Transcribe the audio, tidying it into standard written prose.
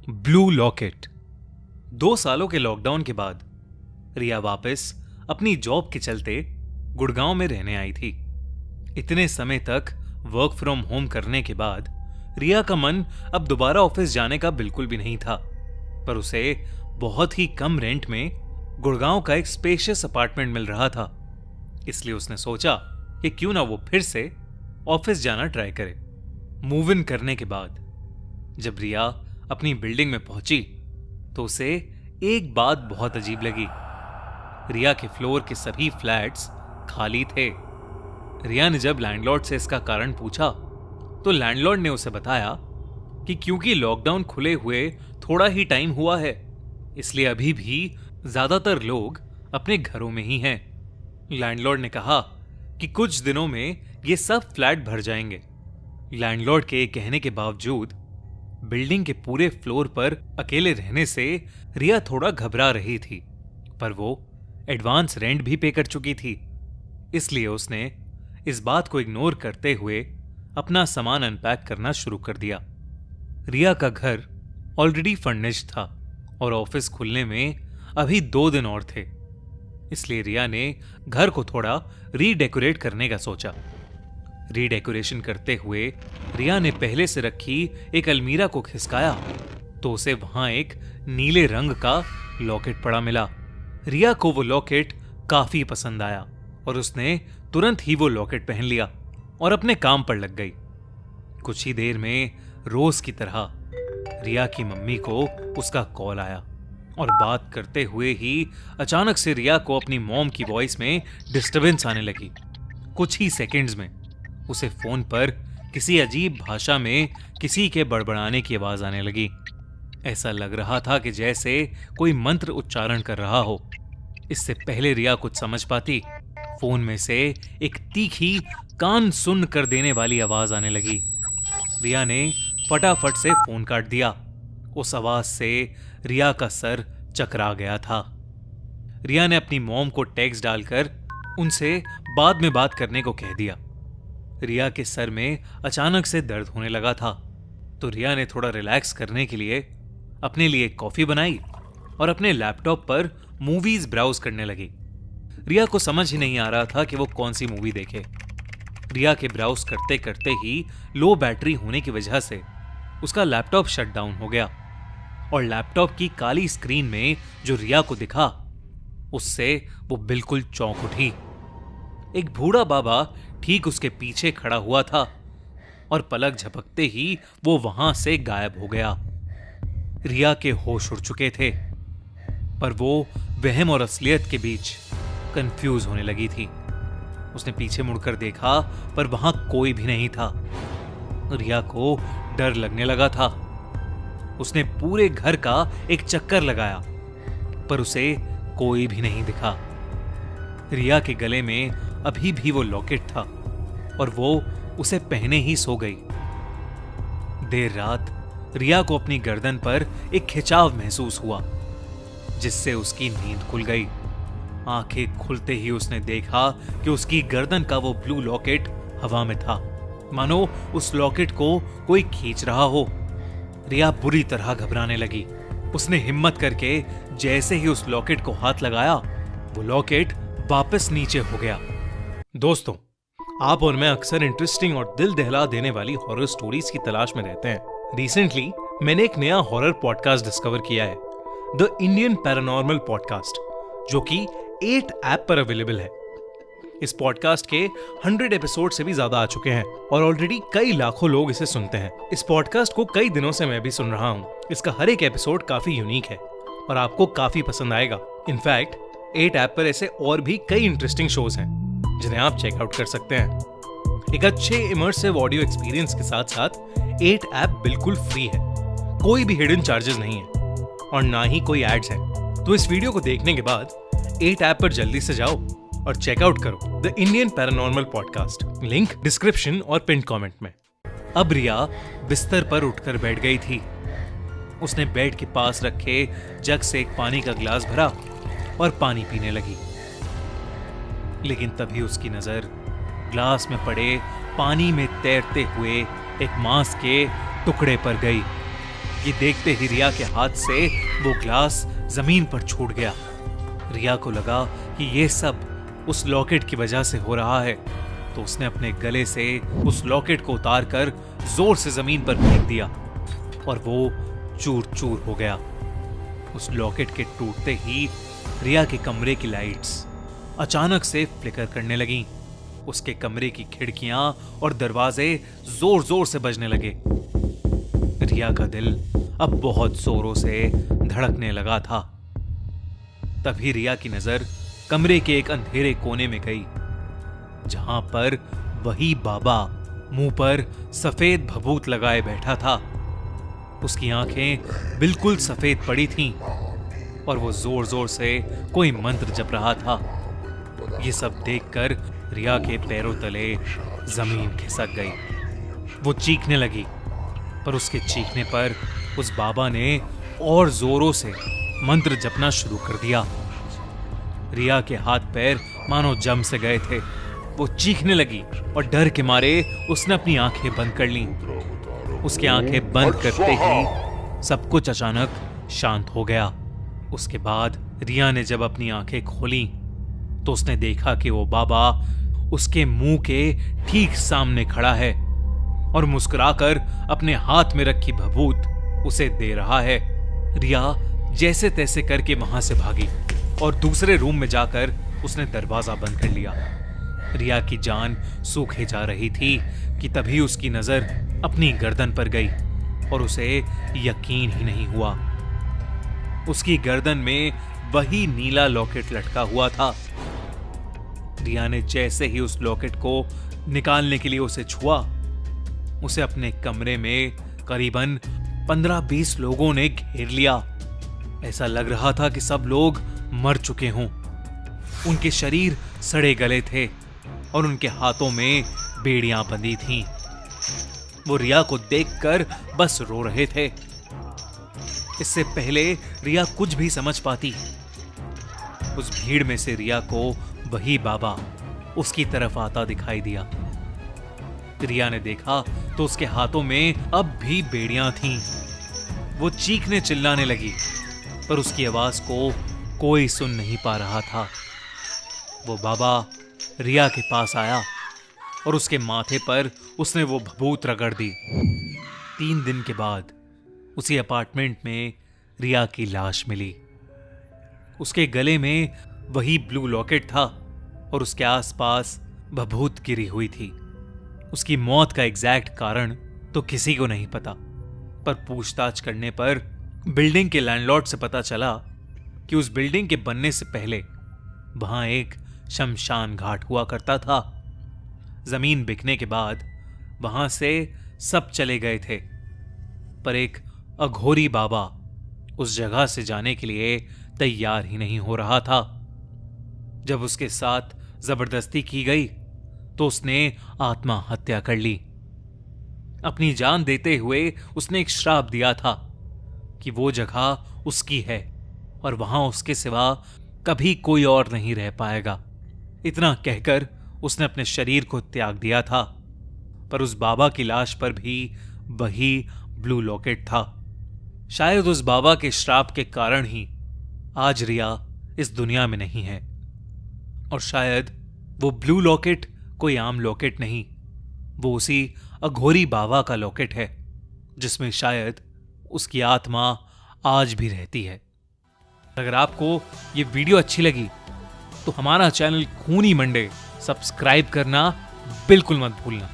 Blue locket. 2 सालों के lockdown के बाद रिया वापस अपनी जॉब के चलते गुड़गांव में रहने आई थी। इतने समय तक वर्क फ्रॉम होम करने के बाद रिया का मन अब दोबारा ऑफिस जाने का बिल्कुल भी नहीं था, पर उसे बहुत ही कम रेंट में गुड़गांव का एक स्पेशियस अपार्टमेंट मिल रहा था। इसलिए उसने सोचा कि क्यों ना वो फिर से ऑफिस जाना ट्राई करे। मूव इन करने के बाद जब रिया अपनी बिल्डिंग में पहुंची तो उसे एक बात बहुत अजीब लगी। रिया के फ्लोर के सभी फ्लैट्स खाली थे। रिया ने जब लैंडलॉर्ड से इसका कारण पूछा तो लैंडलॉर्ड ने उसे बताया कि क्योंकि लॉकडाउन खुले हुए थोड़ा ही टाइम हुआ है, इसलिए अभी भी ज्यादातर लोग अपने घरों में ही हैं। लैंडलॉर्ड ने कहा कि कुछ दिनों में ये सब फ्लैट भर जाएंगे। लैंडलॉर्ड के कहने के बावजूद बिल्डिंग के पूरे फ्लोर पर अकेले रहने से रिया थोड़ा घबरा रही थी, पर वो एडवांस रेंट भी पे कर चुकी थी। इसलिए उसने इस बात को इग्नोर करते हुए अपना सामान अनपैक करना शुरू कर दिया। रिया का घर ऑलरेडी फर्निश्ड था और ऑफिस खुलने में अभी 2 दिन और थे, इसलिए रिया ने घर को थोड़ा रीडेकोरेट करने का सोचा। रीडेकोरेशन करते हुए रिया ने पहले से रखी एक अलमीरा को खिसकाया तो उसे वहां एक नीले रंग का लॉकेट पड़ा मिला। रिया को वो लॉकेट काफी पसंद आया और उसने तुरंत ही वो लॉकेट पहन लिया और अपने काम पर लग गई। कुछ ही देर में रोज की तरह रिया की मम्मी को उसका कॉल आया और बात करते हुए ही अचानक से रिया को अपनी मॉम की वॉइस में डिस्टरबेंस आने लगी। कुछ ही सेकंड्स में उसे फोन पर किसी अजीब भाषा में किसी के बड़बड़ाने की आवाज आने लगी। ऐसा लग रहा था कि जैसे कोई मंत्र उच्चारण कर रहा हो। इससे पहले रिया कुछ समझ पाती, फोन में से एक तीखी कान सुन कर देने वाली आवाज आने लगी। रिया ने फटाफट से फोन काट दिया। उस आवाज से रिया का सर चकरा गया था। रिया ने अपनी मॉम को टेक्स्ट डालकर उनसे बाद में बात करने को कह दिया। रिया के सर में अचानक से दर्द होने लगा था, तो रिया ने थोड़ा रिलैक्स करने के लिए अपने लिए कॉफी बनाई और अपने लैपटॉप पर मूवीज ब्राउज करने लगी। रिया को समझ ही नहीं आ रहा था कि वो कौन सी मूवी देखे। रिया के ब्राउज करते करते ही लो बैटरी होने की वजह से उसका लैपटॉप शट डाउन हो गया और लैपटॉप की काली स्क्रीन में जो रिया को दिखा उससे वो बिल्कुल चौंक उठी। एक बूढ़ा बाबा ठीक उसके पीछे खड़ा हुआ था और पलक झपकते ही वो वहां से गायब हो गया। रिया के होश उड़ चुके थे, पर वो वहम और असलियत के बीच कंफ्यूज होने लगी थी। उसने पीछे मुड़कर देखा, पर वहां कोई भी नहीं था। रिया को डर लगने लगा था। उसने पूरे घर का एक चक्कर लगाया, पर उसे कोई भी नहीं दिखा। रिया के गले में अभी भी वो लॉकेट था और वो उसे पहने ही सो गई। देर रात रिया को अपनी गर्दन पर एक खिंचाव महसूस हुआ, जिससे उसकी नींद खुल गई। आंखें खुलते ही उसने देखा कि उसकी गर्दन का वो ब्लू लॉकेट हवा में था, मानो उस लॉकेट को कोई खींच रहा हो। रिया बुरी तरह घबराने लगी। उसने हिम्मत करके जैसे ही उस लॉकेट को हाथ लगाया, वो लॉकेट वापस नीचे हो गया। दोस्तों, आप और मैं अक्सर इंटरेस्टिंग और दिल दहला देने वाली हॉरर स्टोरीज की तलाश में रहते हैं। रिसेंटली मैंने एक नया हॉरर पॉडकास्ट डिस्कवर किया है, द इंडियन पैरानॉर्मल पॉडकास्ट, जो कि 8 ऐप पर अवेलेबल है। इस पॉडकास्ट के 100 एपिसोड से भी ज्यादा आ चुके हैं और ऑलरेडी कई लाखों लोग इसे सुनते हैं। इस पॉडकास्ट को कई दिनों से मैं भी सुन रहा हूँ। इसका हर एक एपिसोड काफी यूनिक है और आपको काफी पसंद आएगा। इनफैक्ट 8 ऐप पर ऐसे और भी कई इंटरेस्टिंग शोज हैं जिन्हें आप चेकआउट कर सकते हैं। एक अच्छे इमर्सिव ऑडियो एक्सपीरियंस के साथ साथ 8 ऐप बिल्कुल फ्री है। कोई भी हिडन चार्जेस नहीं है और ना ही कोई एड्स हैं। तो इस वीडियो को देखने के बाद 8 ऐप पर जल्दी से जाओ और चेकआउट करो the Indian paranormal podcast. Link description और पिन कमेंट में। अब रिया बिस्तर पर उठकर बैठ गई थी। उसने बेड के पास रखे जग से एक पानी का गिलास भरा और पानी पीने लगी। लेकिन तभी उसकी नजर ग्लास में पड़े पानी में तैरते हुए एक मांस के टुकड़े पर गई। ये देखते ही रिया के हाथ से वो ग्लास जमीन पर छूट गया। रिया को लगा कि ये सब उस लॉकेट की वजह से हो रहा है, तो उसने अपने गले से उस लॉकेट को उतारकर जोर से जमीन पर फेंक दिया और वो चूर चूर हो गया। उस लॉकेट के टूटते ही रिया के कमरे की लाइट्स अचानक से फ्लिकर करने लगीं। उसके कमरे की खिड़कियां और दरवाजे जोर जोर से बजने लगे। रिया का दिल अब बहुत जोरों से धड़कने लगा था। तभी रिया की नजर कमरे के एक अंधेरे कोने में गई, जहां पर वही बाबा मुंह पर सफेद भभूत लगाए बैठा था। उसकी आंखें बिल्कुल सफेद पड़ी थीं और वो जोर जोर से कोई मंत्र जप रहा था। ये सब देखकर रिया के पैरों तले जमीन खिसक गई। वो चीखने लगी, पर उसके चीखने पर उस बाबा ने और जोरों से मंत्र जपना शुरू कर दिया। रिया के हाथ पैर मानो जम से गए थे। वो चीखने लगी और डर के मारे उसने अपनी आंखें बंद कर लीं। उसकी आंखें बंद करते ही सब कुछ अचानक शांत हो गया। उसके बाद रिया ने जब अपनी आंखें खोली तो उसने देखा कि वो बाबा उसके मुंह के ठीक सामने खड़ा है और मुस्कुराकर अपने हाथ में रखी भभूत उसे दे रहा है। रिया जैसे तैसे करके वहां से भागी और दूसरे रूम में जाकर उसने दरवाजा बंद कर लिया। रिया की जान सूखे जा रही थी कि तभी उसकी नजर अपनी गर्दन पर गई और उसे यकीन ही नहीं हुआ। उसकी गर्दन में वही नीला लॉकेट लटका हुआ था। रिया ने जैसे ही उस लॉकेट को निकालने के लिए उसे छुआ, उसे अपने कमरे में करीबन 15-20 लोगों ने घेर लिया। ऐसा लग रहा था कि सब लोग मर चुके हों। उनके शरीर सड़े गले थे और उनके हाथों में बेड़ियां बंधी थीं। वो रिया को देखकर बस रो रहे थे। इससे पहले रिया कुछ भी समझ पाती, उस भीड़ में से रिया को वही बाबा उसकी तरफ आता दिखाई दिया। रिया ने देखा तो उसके हाथों में अब भी बेड़ियां थीं। वो चीखने चिल्लाने लगी, पर उसकी आवाज को कोई सुन नहीं पा रहा था। वो बाबा रिया के पास आया और उसके माथे पर उसने वो भभूत रगड़ दी। 3 दिन के बाद उसी अपार्टमेंट में रिया की लाश मिली। उसके गले में वही ब्लू लॉकेट था और उसके आसपास भभूत गिरी हुई थी। उसकी मौत का एग्जैक्ट कारण तो किसी को नहीं पता, पर पूछताछ करने पर बिल्डिंग के लैंडलॉर्ड से पता चला कि उस बिल्डिंग के बनने से पहले वहां एक शमशान घाट हुआ करता था। जमीन बिकने के बाद वहां से सब चले गए थे, पर एक अघोरी बाबा उस जगह से जाने के लिए तैयार ही नहीं हो रहा था। जब उसके साथ जबरदस्ती की गई तो उसने आत्महत्या कर ली। अपनी जान देते हुए उसने एक श्राप दिया था कि वो जगह उसकी है और वहां उसके सिवा कभी कोई और नहीं रह पाएगा। इतना कहकर उसने अपने शरीर को त्याग दिया था, पर उस बाबा की लाश पर भी वही ब्लू लॉकेट था। शायद उस बाबा के श्राप के कारण ही आज रिया इस दुनिया में नहीं है, और शायद वो ब्लू लॉकेट कोई आम लॉकेट नहीं, वो उसी अघोरी बाबा का लॉकेट है, जिसमें शायद उसकी आत्मा आज भी रहती है। अगर आपको ये वीडियो अच्छी लगी तो हमारा चैनल खूनी मंडे सब्सक्राइब करना बिल्कुल मत भूलना।